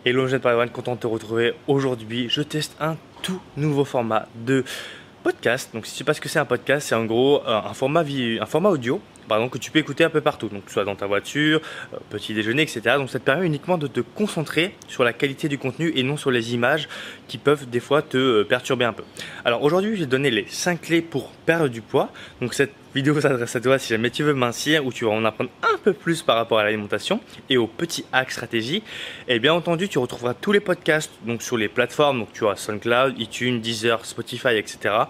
Hello, je suis Padawan, content de te retrouver aujourd'hui. Je teste un tout nouveau format de podcast. Donc, si tu sais pas ce que c'est un podcast, c'est en gros un format audio, pardon, que tu peux écouter un peu partout. Donc, soit dans ta voiture, petit déjeuner, etc. Donc, ça te permet uniquement de te concentrer sur la qualité du contenu et non sur les images qui peuvent des fois te perturber un peu. Alors, aujourd'hui, je vais te donner les 5 clés pour perdre du poids. Donc, cette vidéo s'adresse à toi si jamais tu veux mincir ou tu vas en apprendre un peu plus par rapport à l'alimentation et aux petits hacks stratégie. Et bien entendu, tu retrouveras tous les podcasts donc sur les plateformes. Donc, tu auras SoundCloud, iTunes, Deezer, Spotify, etc.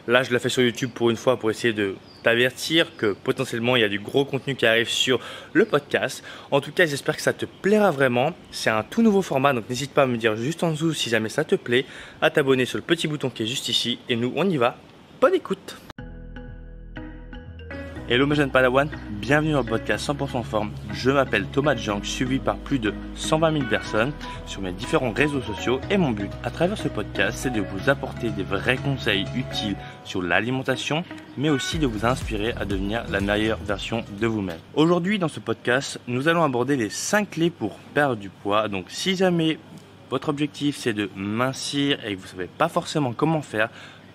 Là, je l'ai fait sur YouTube pour une fois pour essayer de t'avertir que potentiellement il y a du gros contenu qui arrive sur le podcast. En tout cas, j'espère que ça te plaira vraiment. C'est un tout nouveau format, donc n'hésite pas à me dire juste en dessous si jamais ça te plaît, à t'abonner sur le petit bouton qui est juste ici. Et nous, on y va. Bonne écoute. Hello mes jeunes Padawan, bienvenue dans le podcast 100% forme. Je m'appelle Thomas Jank, suivi par plus de 120 000 personnes sur mes différents réseaux sociaux et mon but à travers ce podcast c'est de vous apporter des vrais conseils utiles sur l'alimentation mais aussi de vous inspirer à devenir la meilleure version de vous-même. Aujourd'hui dans ce podcast, nous allons aborder les 5 clés pour perdre du poids. Donc si jamais votre objectif c'est de mincir et que vous ne savez pas forcément comment faire,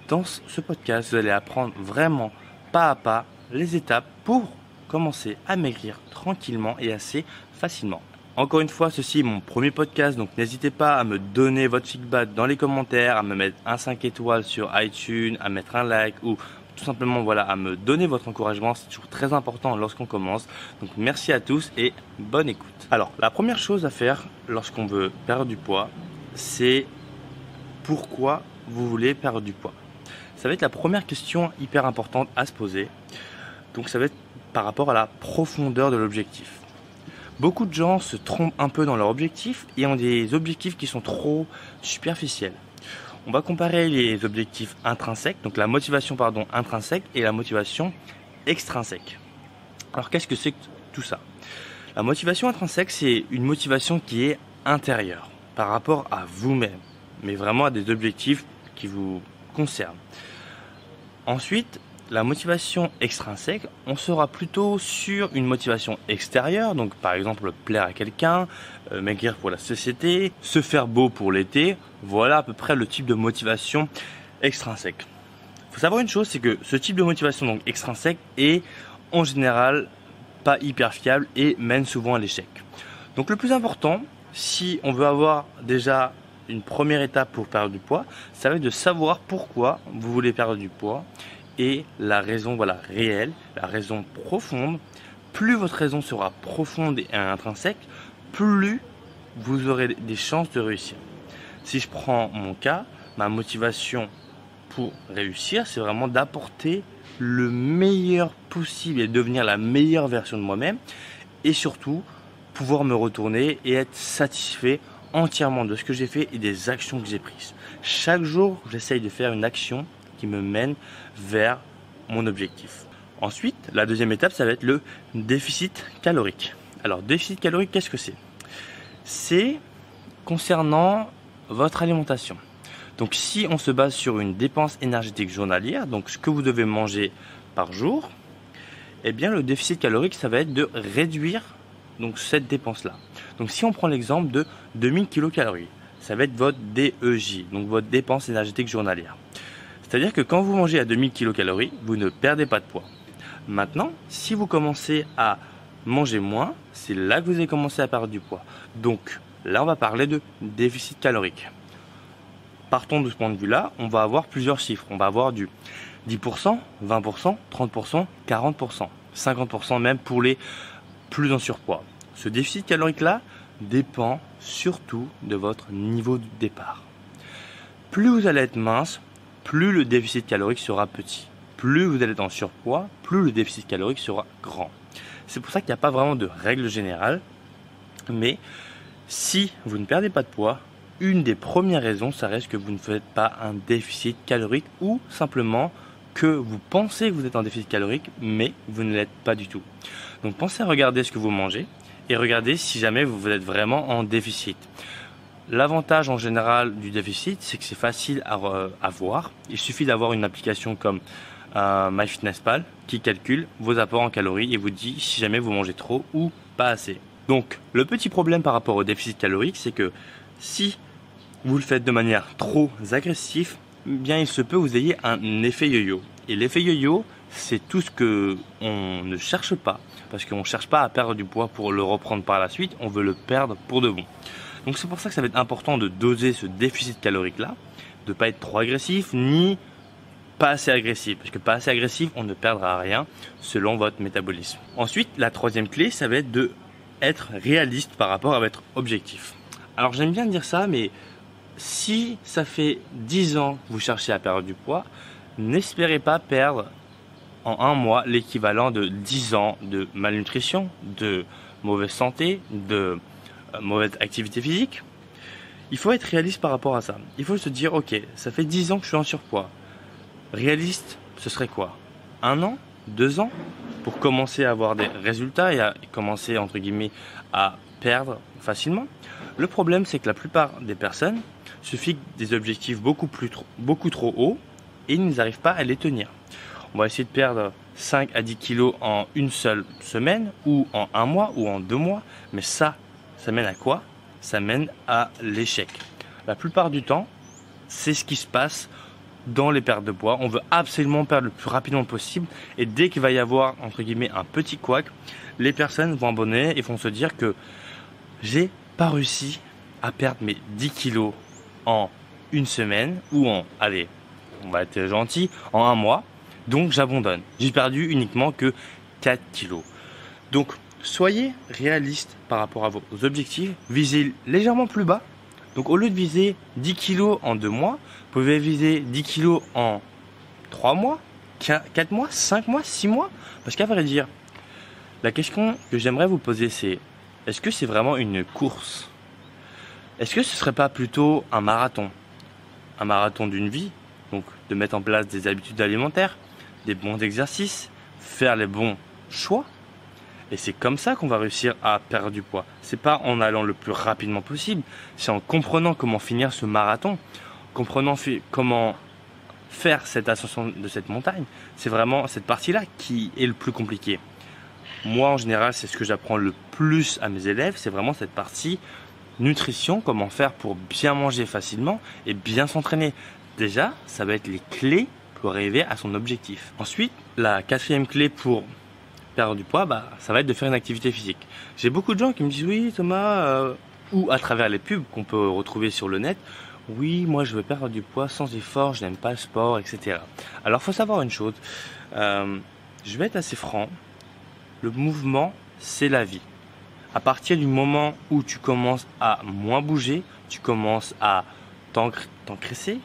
dans ce podcast vous allez apprendre vraiment pas à pas les étapes pour commencer à maigrir tranquillement et assez facilement. Encore une fois, ceci est mon premier podcast, donc n'hésitez pas à me donner votre feedback dans les commentaires, à me mettre un 5 étoiles sur iTunes, à mettre un like ou tout simplement voilà, à me donner votre encouragement. C'est toujours très important lorsqu'on commence. Donc merci à tous et bonne écoute. Alors, la première chose à faire lorsqu'on veut perdre du poids, c'est pourquoi vous voulez perdre du poids. Ça va être la première question hyper importante à se poser. Donc ça va être par rapport à la profondeur de l'objectif. Beaucoup de gens se trompent un peu dans leur objectif et ont des objectifs qui sont trop superficiels. On va comparer les objectifs intrinsèques, donc la motivation intrinsèque et la motivation extrinsèque. Alors qu'est-ce que c'est que tout ça? La motivation intrinsèque, c'est une motivation qui est intérieure par rapport à vous-même, mais vraiment à des objectifs qui vous concernent. Ensuite, la motivation extrinsèque, on sera plutôt sur une motivation extérieure, donc par exemple plaire à quelqu'un, maigrir pour la société, se faire beau pour l'été, voilà à peu près le type de motivation extrinsèque. Il faut savoir une chose, c'est que ce type de motivation donc extrinsèque est en général pas hyper fiable et mène souvent à l'échec. Donc le plus important, si on veut avoir déjà une première étape pour perdre du poids, ça va être de savoir pourquoi vous voulez perdre du poids. Et la raison réelle, la raison profonde, plus votre raison sera profonde et intrinsèque, plus vous aurez des chances de réussir. Si je prends mon cas, ma motivation pour réussir, c'est vraiment d'apporter le meilleur possible et devenir la meilleure version de moi-même et surtout pouvoir me retourner et être satisfait entièrement de ce que j'ai fait et des actions que j'ai prises. Chaque jour, j'essaye de faire une action qui me mène vers mon objectif. Ensuite, la deuxième étape, ça va être le déficit calorique. Alors, déficit calorique, qu'est-ce que c'est? C'est concernant votre alimentation. Donc, si on se base sur une dépense énergétique journalière, donc ce que vous devez manger par jour, eh bien, le déficit calorique, ça va être de réduire donc, cette dépense-là. Donc, si on prend l'exemple de 2000 kcal, ça va être votre DEJ, donc votre dépense énergétique journalière. C'est-à-dire que quand vous mangez à 2000 kcal, vous ne perdez pas de poids. Maintenant, si vous commencez à manger moins, c'est là que vous allez commencer à perdre du poids. Donc là, on va parler de déficit calorique. Partons de ce point de vue-là, on va avoir plusieurs chiffres. On va avoir du 10%, 20%, 30%, 40%, 50% même pour les plus en surpoids. Ce déficit calorique-là dépend surtout de votre niveau de départ. Plus vous allez être mince, plus le déficit calorique sera petit. Plus vous allez être en surpoids, plus le déficit calorique sera grand. C'est pour ça qu'il n'y a pas vraiment de règle générale. Mais si vous ne perdez pas de poids, une des premières raisons, ça reste que vous ne faites pas un déficit calorique ou simplement que vous pensez que vous êtes en déficit calorique, mais vous ne l'êtes pas du tout. Donc pensez à regarder ce que vous mangez et regardez si jamais vous êtes vraiment en déficit. L'avantage en général du déficit, c'est que c'est facile à voir. Il suffit d'avoir une application comme MyFitnessPal qui calcule vos apports en calories et vous dit si jamais vous mangez trop ou pas assez. Donc le petit problème par rapport au déficit calorique, c'est que Si vous le faites de manière trop agressive, bien il se peut que vous ayez un effet yo-yo. Et l'effet yo-yo, c'est tout ce que on ne cherche pas, parce qu'on ne cherche pas à perdre du poids pour le reprendre par la suite, on veut le perdre pour de bon. Donc c'est pour ça que ça va être important de doser ce déficit calorique là, de ne pas être trop agressif ni pas assez agressif, parce que pas assez agressif, on ne perdra rien selon votre métabolisme. Ensuite, la troisième clé, ça va être de être réaliste par rapport à votre objectif. Alors j'aime bien dire ça, mais si ça fait 10 ans que vous cherchez à perdre du poids, n'espérez pas perdre en un mois l'équivalent de 10 ans de malnutrition, de mauvaise santé, de mauvaise activité physique. Il faut être réaliste par rapport à ça. Il faut se dire, ok, ça fait 10 ans que je suis en surpoids. Réaliste, ce serait quoi? 1 an? 2 ans? Pour commencer à avoir des résultats et à commencer, entre guillemets, à perdre facilement. Le problème, c'est que la plupart des personnes se fixent des objectifs beaucoup trop hauts et ils n'arrivent pas à les tenir. On va essayer de perdre 5 à 10 kilos en une seule semaine, ou en un mois, ou en 2 mois. Mais ça mène à quoi? Ça mène à l'échec. La plupart du temps, c'est ce qui se passe dans les pertes de poids. On veut absolument perdre le plus rapidement possible. Et dès qu'il va y avoir, entre guillemets, un petit couac, les personnes vont abandonner et vont se dire que j'ai pas réussi à perdre mes 10 kilos en une semaine, ou en, allez, on va être gentil, en un mois. Donc j'abandonne. J'ai perdu uniquement que 4 kilos. Donc soyez réaliste par rapport à vos objectifs. Visez légèrement plus bas. Donc au lieu de viser 10 kilos en 2 mois, vous pouvez viser 10 kilos en 3 mois, 4 mois, 5 mois, 6 mois. Parce qu'à vrai dire, la question que j'aimerais vous poser, c'est: est-ce que c'est vraiment une course? Est-ce que ce ne serait pas plutôt un marathon? Un marathon d'une vie, donc de mettre en place des habitudes alimentaires, des bons exercices, faire les bons choix. Et c'est comme ça qu'on va réussir à perdre du poids. C'est pas en allant le plus rapidement possible, c'est en comprenant comment finir ce marathon, comprenant comment faire cette ascension de cette montagne. C'est vraiment cette partie-là qui est le plus compliqué. Moi, en général, c'est ce que j'apprends le plus à mes élèves, c'est vraiment cette partie nutrition, comment faire pour bien manger facilement et bien s'entraîner. Déjà, ça va être les clés pour arriver à son objectif. Ensuite, la quatrième clé pour perdre du poids, ça va être de faire une activité physique. J'ai beaucoup de gens qui me disent: oui Thomas, ou à travers les pubs qu'on peut retrouver sur le net, oui moi je veux perdre du poids sans effort, je n'aime pas le sport, etc. Alors il faut savoir une chose, je vais être assez franc, le mouvement c'est la vie. À partir du moment où tu commences à moins bouger, tu commences à t'engraisser,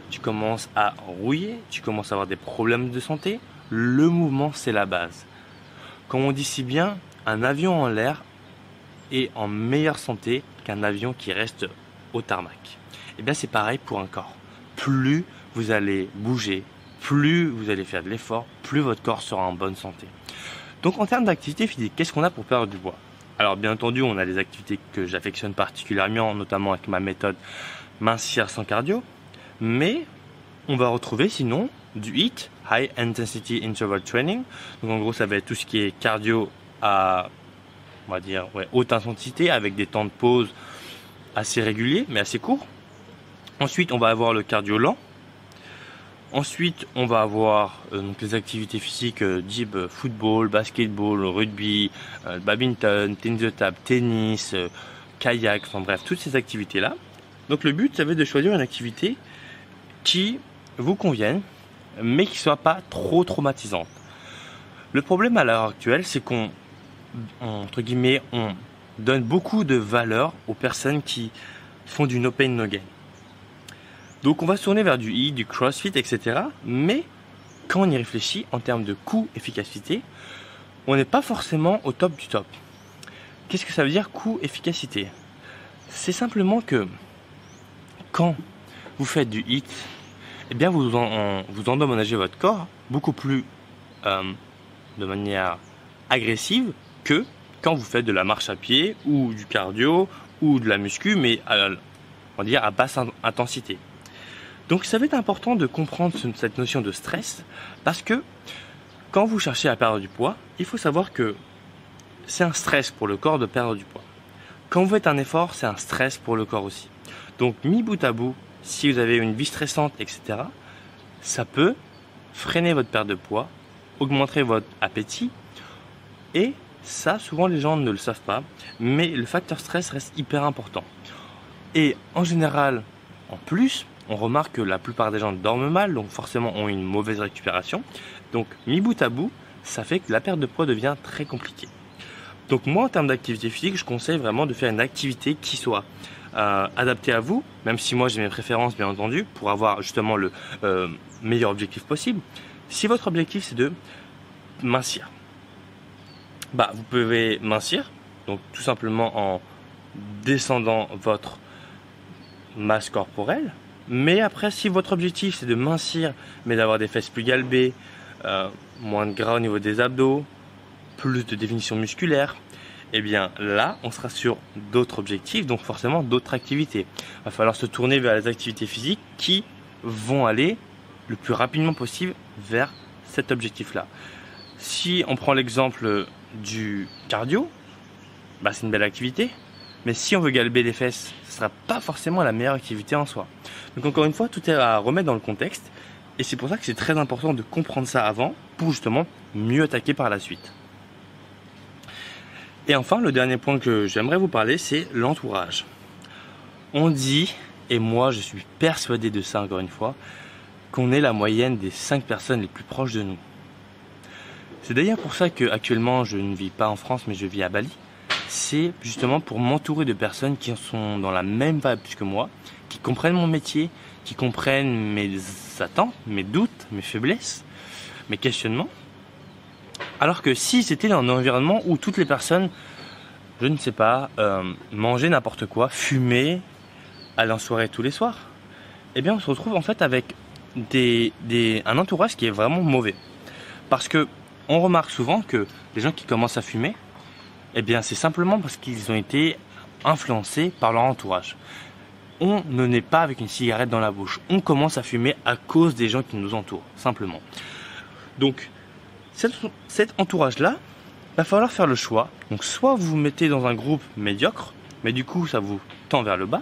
tu commences à rouiller, tu commences à avoir des problèmes de santé, le mouvement c'est la base. Comme on dit si bien, un avion en l'air est en meilleure santé qu'un avion qui reste au tarmac. Et bien c'est pareil pour un corps. Plus vous allez bouger, plus vous allez faire de l'effort, plus votre corps sera en bonne santé. Donc en termes d'activité physique, qu'est-ce qu'on a pour perdre du poids? Alors bien entendu, on a des activités que j'affectionne particulièrement, notamment avec ma méthode mincir sans cardio. Mais on va retrouver sinon du HIIT, High Intensity Interval Training. Donc en gros, ça va être tout ce qui est cardio à, on va dire, haute intensité avec des temps de pause assez réguliers mais assez courts. Ensuite, on va avoir le cardio lent. Ensuite, on va avoir donc les activités physiques type football, basketball, rugby, badminton, tennis de table, tennis, kayak, enfin bref, toutes ces activités-là. Donc le but, ça va être de choisir une activité qui vous convienne, mais qui ne soit pas trop traumatisante. Le problème à l'heure actuelle, c'est qu'on, entre guillemets, on donne beaucoup de valeur aux personnes qui font du no pain no gain. Donc on va se tourner vers du HIIT, du CrossFit, etc. Mais quand on y réfléchit en termes de coût-efficacité, on n'est pas forcément au top du top. Qu'est-ce que ça veut dire coût-efficacité? C'est simplement que quand vous faites du HIIT, eh bien vous endommagez votre corps beaucoup plus de manière agressive que quand vous faites de la marche à pied ou du cardio ou de la muscu, mais on va dire à basse intensité. Donc ça va être important de comprendre cette notion de stress, parce que quand vous cherchez à perdre du poids, il faut savoir que c'est un stress pour le corps de perdre du poids. quand vous faites un effort, c'est un stress pour le corps aussi. Donc, mis bout à bout, si vous avez une vie stressante, etc., ça peut freiner votre perte de poids, augmenter votre appétit. Et ça, souvent les gens ne le savent pas, mais le facteur stress reste hyper important. Et en général, en plus, on remarque que la plupart des gens dorment mal, donc forcément ont une mauvaise récupération. Donc, mis bout à bout, ça fait que la perte de poids devient très compliquée. Donc moi, en termes d'activité physique, je conseille vraiment de faire une activité qui soit adaptée à vous, même si moi j'ai mes préférences bien entendu, pour avoir justement le meilleur objectif possible. Si votre objectif c'est de mincir, vous pouvez mincir, donc tout simplement en descendant votre masse corporelle. Mais après, si votre objectif c'est de mincir, mais d'avoir des fesses plus galbées, moins de gras au niveau des abdos, plus de définition musculaire, et bien là, on sera sur d'autres objectifs, donc forcément d'autres activités. Il va falloir se tourner vers les activités physiques qui vont aller le plus rapidement possible vers cet objectif-là. Si on prend l'exemple du cardio, c'est une belle activité, mais si on veut galber les fesses, ce ne sera pas forcément la meilleure activité en soi. Donc encore une fois, tout est à remettre dans le contexte, et c'est pour ça que c'est très important de comprendre ça avant, pour justement mieux attaquer par la suite. Et enfin, le dernier point que j'aimerais vous parler, c'est l'entourage. On dit, et moi je suis persuadé de ça encore une fois, qu'on est la moyenne des 5 personnes les plus proches de nous. C'est d'ailleurs pour ça qu'actuellement je ne vis pas en France mais je vis à Bali. C'est justement pour m'entourer de personnes qui sont dans la même vibe que moi, qui comprennent mon métier, qui comprennent mes attentes, mes doutes, mes faiblesses, mes questionnements. Alors que si c'était dans un environnement où toutes les personnes, je ne sais pas, mangeaient n'importe quoi, fumaient, allaient en soirée tous les soirs, eh bien on se retrouve en fait avec un entourage qui est vraiment mauvais. Parce que on remarque souvent que les gens qui commencent à fumer, eh bien c'est simplement parce qu'ils ont été influencés par leur entourage. On ne naît pas avec une cigarette dans la bouche, on commence à fumer à cause des gens qui nous entourent, simplement. Donc, cet entourage-là, va falloir faire le choix. Donc soit vous vous mettez dans un groupe médiocre, mais du coup ça vous tend vers le bas,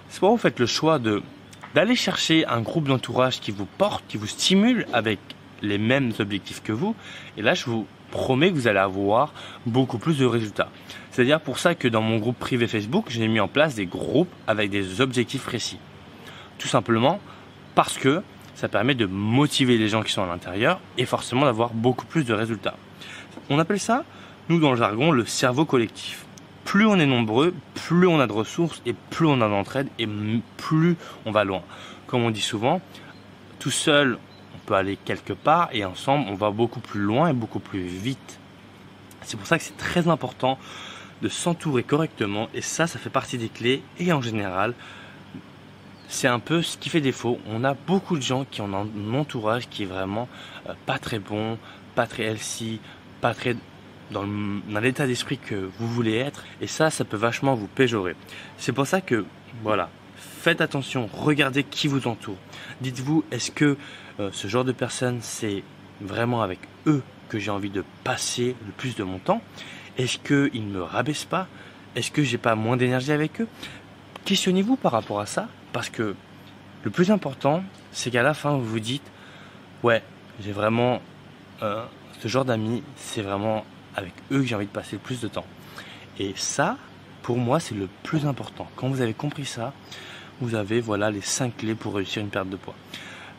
soit vous faites le choix d'aller chercher un groupe d'entourage qui vous porte, qui vous stimule avec les mêmes objectifs que vous, et là je vous promets que vous allez avoir beaucoup plus de résultats. C'est-à-dire pour ça que dans mon groupe privé Facebook, j'ai mis en place des groupes avec des objectifs précis. Tout simplement parce que ça permet de motiver les gens qui sont à l'intérieur et forcément d'avoir beaucoup plus de résultats. On appelle ça, nous dans le jargon, le cerveau collectif. Plus on est nombreux, plus on a de ressources et plus on a d'entraide et plus on va loin. Comme on dit souvent, tout seul on peut aller quelque part et ensemble on va beaucoup plus loin et beaucoup plus vite. C'est pour ça que c'est très important de s'entourer correctement et ça fait partie des clés et en général, c'est un peu ce qui fait défaut. On a beaucoup de gens qui ont un entourage qui est vraiment pas très bon, pas très healthy, pas très dans l'état d'esprit que vous voulez être. Et ça peut vachement vous péjorer. C'est pour ça que, voilà, faites attention, regardez qui vous entoure. Dites-vous, est-ce que ce genre de personnes, c'est vraiment avec eux que j'ai envie de passer le plus de mon temps? Est-ce qu'ils ne me rabaissent pas? Est-ce que j'ai pas moins d'énergie avec eux? Questionnez-vous par rapport à ça, parce que le plus important, c'est qu'à la fin, vous vous dites, ouais, j'ai vraiment ce genre d'amis, c'est vraiment avec eux que j'ai envie de passer le plus de temps. Et ça, pour moi, c'est le plus important. Quand vous avez compris ça, vous avez les 5 clés pour réussir une perte de poids.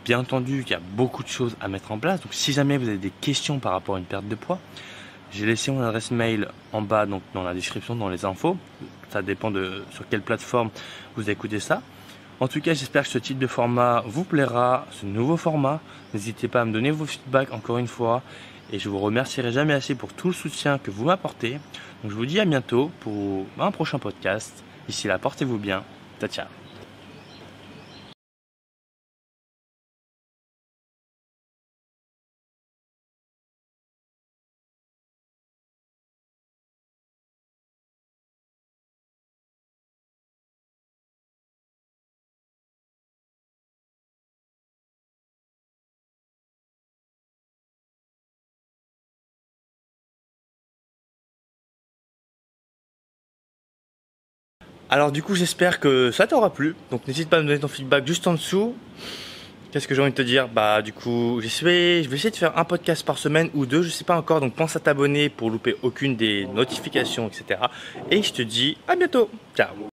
Bien entendu, il y a beaucoup de choses à mettre en place. Donc, si jamais vous avez des questions par rapport à une perte de poids, j'ai laissé mon adresse mail en bas, donc dans la description, dans les infos. Ça dépend sur quelle plateforme vous écoutez ça. En tout cas, j'espère que ce type de format vous plaira, ce nouveau format. N'hésitez pas à me donner vos feedbacks encore une fois. Et je vous remercierai jamais assez pour tout le soutien que vous m'apportez. Donc je vous dis à bientôt pour un prochain podcast. D'ici là, portez-vous bien. Ciao, ciao. Alors du coup j'espère que ça t'aura plu, donc n'hésite pas à me donner ton feedback juste en dessous. Qu'est-ce que j'ai envie de te dire? Bah du coup je vais essayer de faire un podcast par semaine ou deux, je sais pas encore, donc pense à t'abonner pour louper aucune des notifications, etc. Et je te dis à bientôt, ciao.